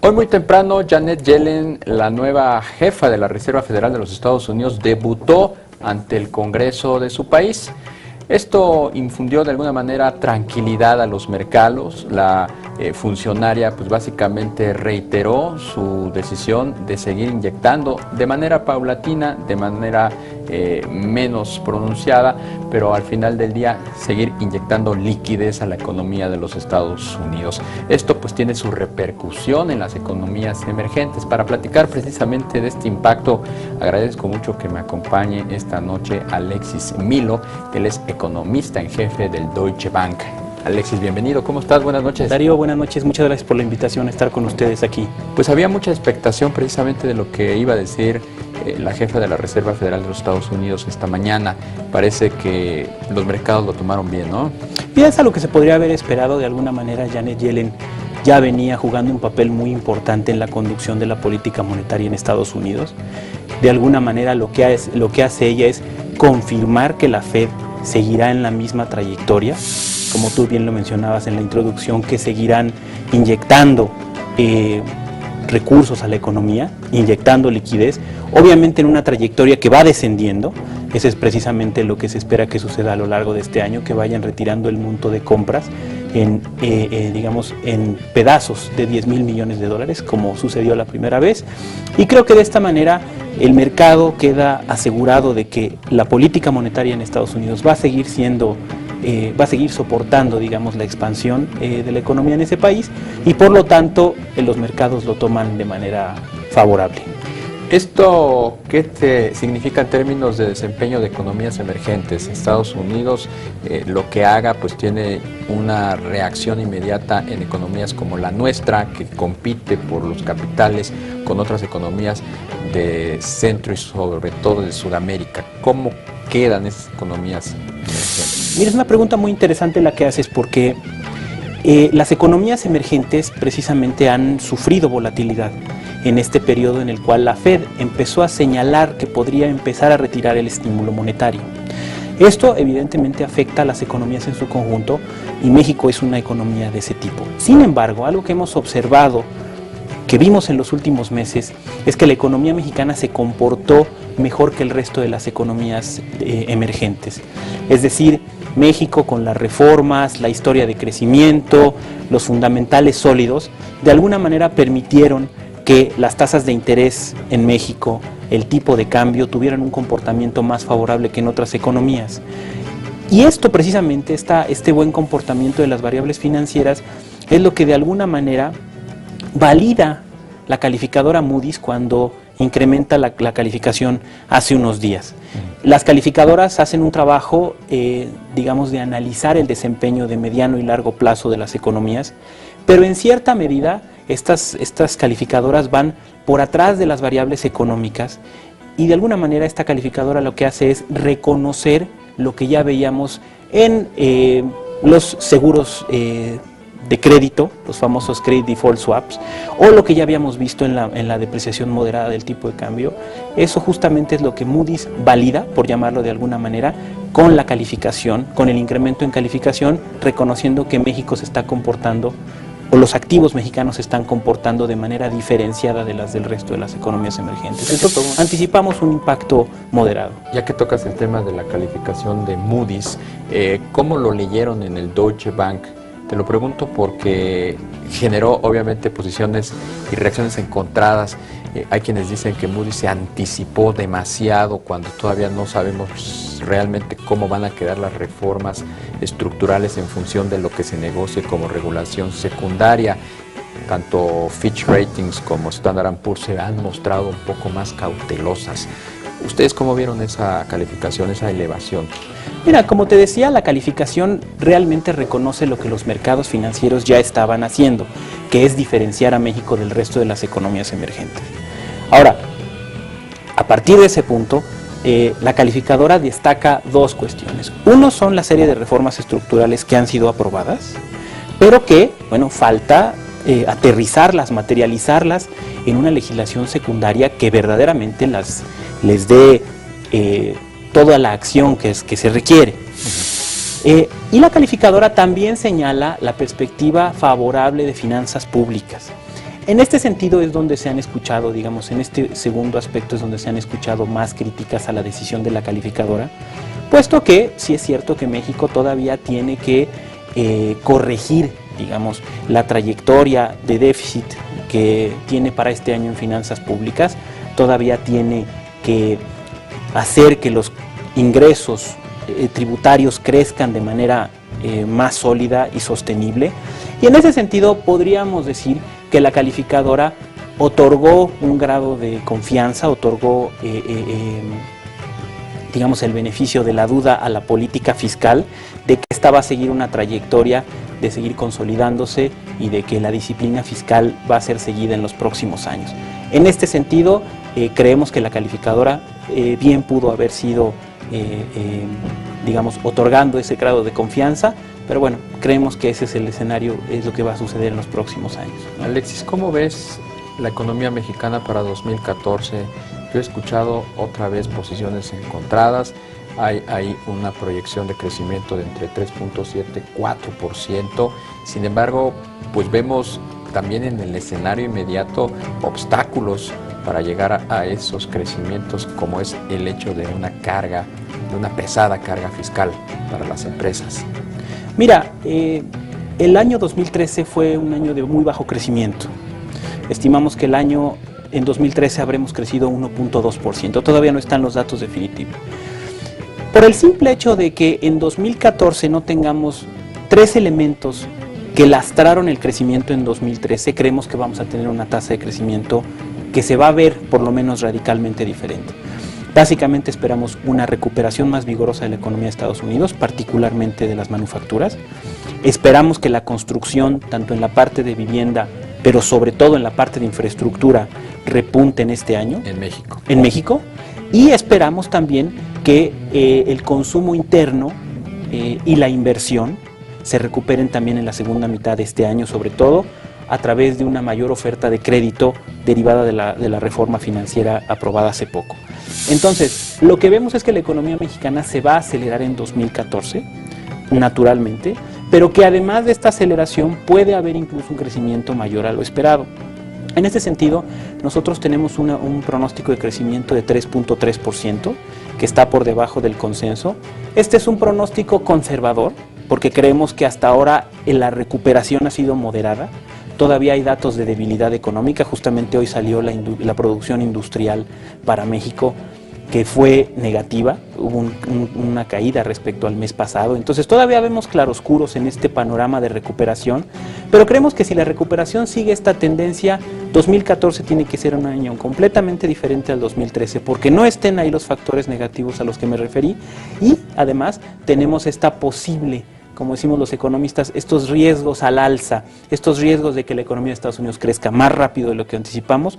Hoy muy temprano, Janet Yellen, la nueva jefa de la Reserva Federal de los Estados Unidos, debutó ante el Congreso de su país. Esto infundió de alguna manera tranquilidad a los mercados. La funcionaria pues básicamente reiteró su decisión de seguir inyectando de manera paulatina, de manera menos pronunciada, pero al final del día seguir inyectando liquidez a la economía de los Estados Unidos. Esto pues tiene su repercusión en las economías emergentes. Para platicar precisamente de este impacto, agradezco mucho que me acompañe esta noche Alexis Milo. Él es economista en jefe del Deutsche Bank. Alexis, bienvenido. ¿Cómo estás? Buenas noches. Darío, buenas noches. Muchas gracias por la invitación a estar con ustedes aquí. Pues había mucha expectación precisamente de lo que iba a decir la jefa de la Reserva Federal de los Estados Unidos esta mañana. Parece que los mercados lo tomaron bien, ¿no? Y es a lo que se podría haber esperado. De alguna manera, Janet Yellen ya venía jugando un papel muy importante en la conducción de la política monetaria en Estados Unidos. De alguna manera, lo que hace ella es confirmar que la Fed seguirá en la misma trayectoria, como tú bien lo mencionabas en la introducción, que seguirán inyectando recursos a la economía, inyectando liquidez, obviamente en una trayectoria que va descendiendo. Eso es precisamente lo que se espera que suceda a lo largo de este año, que vayan retirando el monto de compras digamos, en pedazos de 10,000 millones de dólares, como sucedió la primera vez. Y creo que de esta manera el mercado queda asegurado de que la política monetaria en Estados Unidos va a seguir soportando, digamos, la expansión de la economía en ese país, y por lo tanto los mercados lo toman de manera favorable. ¿Esto qué te significa en términos de desempeño de economías emergentes? Estados Unidos lo que haga pues tiene una reacción inmediata en economías como la nuestra, que compite por los capitales con otras economías de Centro y sobre todo de Sudamérica. ¿Cómo quedan esas economías emergentes? Mira, es una pregunta muy interesante la que haces, porque las economías emergentes precisamente han sufrido volatilidad en este periodo en el cual la Fed empezó a señalar que podría empezar a retirar el estímulo monetario. Esto evidentemente afecta a las economías en su conjunto, y México es una economía de ese tipo. Sin embargo, algo que hemos observado, que vimos en los últimos meses, es que la economía mexicana se comportó mejor que el resto de las economías emergentes. Es decir, México, con las reformas, la historia de crecimiento, los fundamentales sólidos, de alguna manera permitieron que las tasas de interés en México, el tipo de cambio, tuvieran un comportamiento más favorable que en otras economías. Y esto precisamente, este buen comportamiento de las variables financieras, es lo que de alguna manera valida la calificadora Moody's cuando incrementa la calificación hace unos días. Las calificadoras hacen un trabajo, digamos, de analizar el desempeño de mediano y largo plazo de las economías, pero en cierta medida estas calificadoras van por atrás de las variables económicas, y de alguna manera esta calificadora lo que hace es reconocer lo que ya veíamos en los seguros de crédito, los famosos credit default swaps, o lo que ya habíamos visto en la depreciación moderada del tipo de cambio. Eso justamente es lo que Moody's valida, por llamarlo de alguna manera, con la calificación, con el incremento en calificación, reconociendo que México se está comportando, o los activos mexicanos se están comportando de manera diferenciada de las del resto de las economías emergentes. Entonces, anticipamos un impacto moderado. Ya que tocas el tema de la calificación de Moody's, ¿cómo lo leyeron en el Deutsche Bank? Te lo pregunto porque generó obviamente posiciones y reacciones encontradas. Hay quienes dicen que Moody's se anticipó demasiado cuando todavía no sabemos realmente cómo van a quedar las reformas estructurales en función de lo que se negocie como regulación secundaria. Tanto Fitch Ratings como Standard & Poor's se han mostrado un poco más cautelosas. ¿Ustedes cómo vieron esa calificación, esa elevación? Mira, como te decía, la calificación realmente reconoce lo que los mercados financieros ya estaban haciendo, que es diferenciar a México del resto de las economías emergentes. Ahora, a partir de ese punto, la calificadora destaca dos cuestiones. Uno son la serie de reformas estructurales que han sido aprobadas, pero que, bueno, falta aterrizarlas, materializarlas en una legislación secundaria que verdaderamente les dé toda la acción que se requiere. Y la calificadora también señala la perspectiva favorable de finanzas públicas. En este sentido es donde se han escuchado, digamos, en este segundo aspecto es donde se han escuchado más críticas a la decisión de la calificadora, puesto que sí es cierto que México todavía tiene que corregir, digamos, la trayectoria de déficit que tiene para este año en finanzas públicas, todavía tiene que hacer que los ingresos tributarios crezcan de manera más sólida y sostenible. Y en ese sentido podríamos decir que la calificadora otorgó un grado de confianza, otorgó digamos, el beneficio de la duda a la política fiscal, de que esta va a seguir una trayectoria de seguir consolidándose y de que la disciplina fiscal va a ser seguida en los próximos años. En este sentido, creemos que la calificadora bien pudo haber sido, digamos, otorgando ese grado de confianza, pero bueno, creemos que ese es el escenario, es lo que va a suceder en los próximos años. Alexis, ¿cómo ves la economía mexicana para 2014? Yo he escuchado otra vez posiciones encontradas. Hay una proyección de crecimiento de entre 3.7 y 4%. Sin embargo, pues vemos también en el escenario inmediato obstáculos para llegar a esos crecimientos, como es el hecho de una carga, de una pesada carga fiscal para las empresas. Mira, el año 2013 fue un año de muy bajo crecimiento. Estimamos que en 2013 habremos crecido 1.2%. Todavía no están los datos definitivos. Por el simple hecho de que en 2014 no tengamos tres elementos que lastraron el crecimiento en 2013, creemos que vamos a tener una tasa de crecimiento que se va a ver por lo menos radicalmente diferente. Básicamente esperamos una recuperación más vigorosa de la economía de Estados Unidos, particularmente de las manufacturas. Esperamos que la construcción, tanto en la parte de vivienda, pero sobre todo en la parte de infraestructura, repunte en este año. En México. En México. Y esperamos también que el consumo interno y la inversión se recuperen también en la segunda mitad de este año, sobre todo a través de una mayor oferta de crédito derivada de la reforma financiera aprobada hace poco. Entonces, lo que vemos es que la economía mexicana se va a acelerar en 2014, naturalmente, pero que además de esta aceleración puede haber incluso un crecimiento mayor a lo esperado. En este sentido, nosotros tenemos un pronóstico de crecimiento de 3.3%, que está por debajo del consenso. Este es un pronóstico conservador, porque creemos que hasta ahora la recuperación ha sido moderada. Todavía hay datos de debilidad económica. Justamente hoy salió la producción industrial para México, que fue negativa, hubo una caída respecto al mes pasado. Entonces todavía vemos claroscuros en este panorama de recuperación, pero creemos que si la recuperación sigue esta tendencia, 2014 tiene que ser un año completamente diferente al 2013, porque no estén ahí los factores negativos a los que me referí, y además tenemos esta posible, como decimos los economistas, estos riesgos al alza, estos riesgos de que la economía de Estados Unidos crezca más rápido de lo que anticipamos,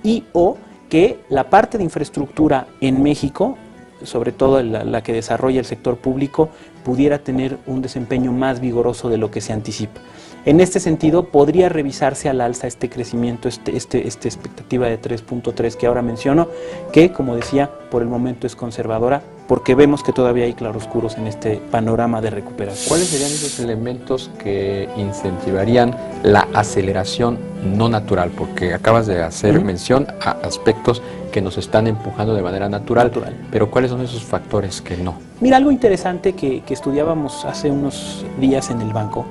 y o que la parte de infraestructura en México, sobre todo la que desarrolla el sector público, pudiera tener un desempeño más vigoroso de lo que se anticipa. En este sentido, podría revisarse al alza este crecimiento, esta expectativa de 3.3 que ahora menciono, que, como decía, por el momento es conservadora, porque vemos que todavía hay claroscuros en este panorama de recuperación. ¿Cuáles serían esos elementos que incentivarían la aceleración no natural? Porque acabas de hacer mención a aspectos que nos están empujando de manera natural, pero ¿cuáles son esos factores que no? Mira, algo interesante que estudiábamos hace unos días en el banco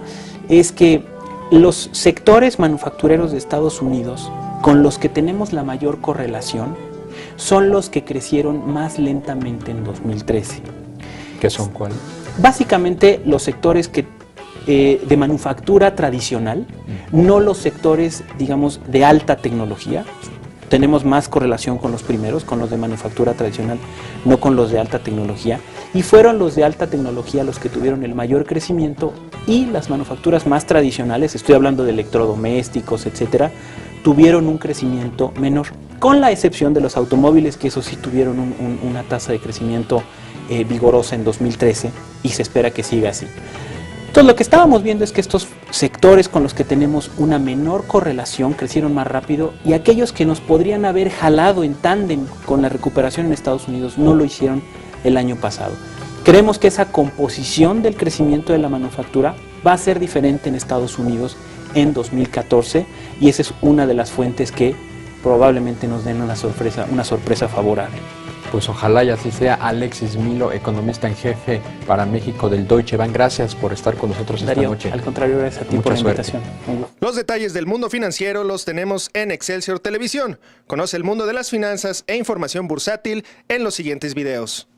es que los sectores manufactureros de Estados Unidos con los que tenemos la mayor correlación son los que crecieron más lentamente en 2013. ¿Qué son cuáles? Básicamente los sectores de manufactura tradicional, no los sectores, digamos, de alta tecnología. Tenemos más correlación con los primeros, con los de manufactura tradicional, no con los de alta tecnología. Y fueron los de alta tecnología los que tuvieron el mayor crecimiento, y las manufacturas más tradicionales, estoy hablando de electrodomésticos, etcétera, tuvieron un crecimiento menor, con la excepción de los automóviles, que eso sí tuvieron una tasa de crecimiento vigorosa en 2013 y se espera que siga así. Entonces, lo que estábamos viendo es que estos sectores con los que tenemos una menor correlación crecieron más rápido, y aquellos que nos podrían haber jalado en tándem con la recuperación en Estados Unidos no lo hicieron el año pasado. Creemos que esa composición del crecimiento de la manufactura va a ser diferente en Estados Unidos en 2014, y esa es una de las fuentes que probablemente nos den una sorpresa favorable. Pues ojalá y así sea. Alexis Milo, economista en jefe para México del Deutsche Bank, gracias por estar con nosotros esta Darío, noche. al contrario, gracias a ti por la invitación. Los detalles del mundo financiero los tenemos en Excelsior Televisión. Conoce el mundo de las finanzas e información bursátil en los siguientes videos.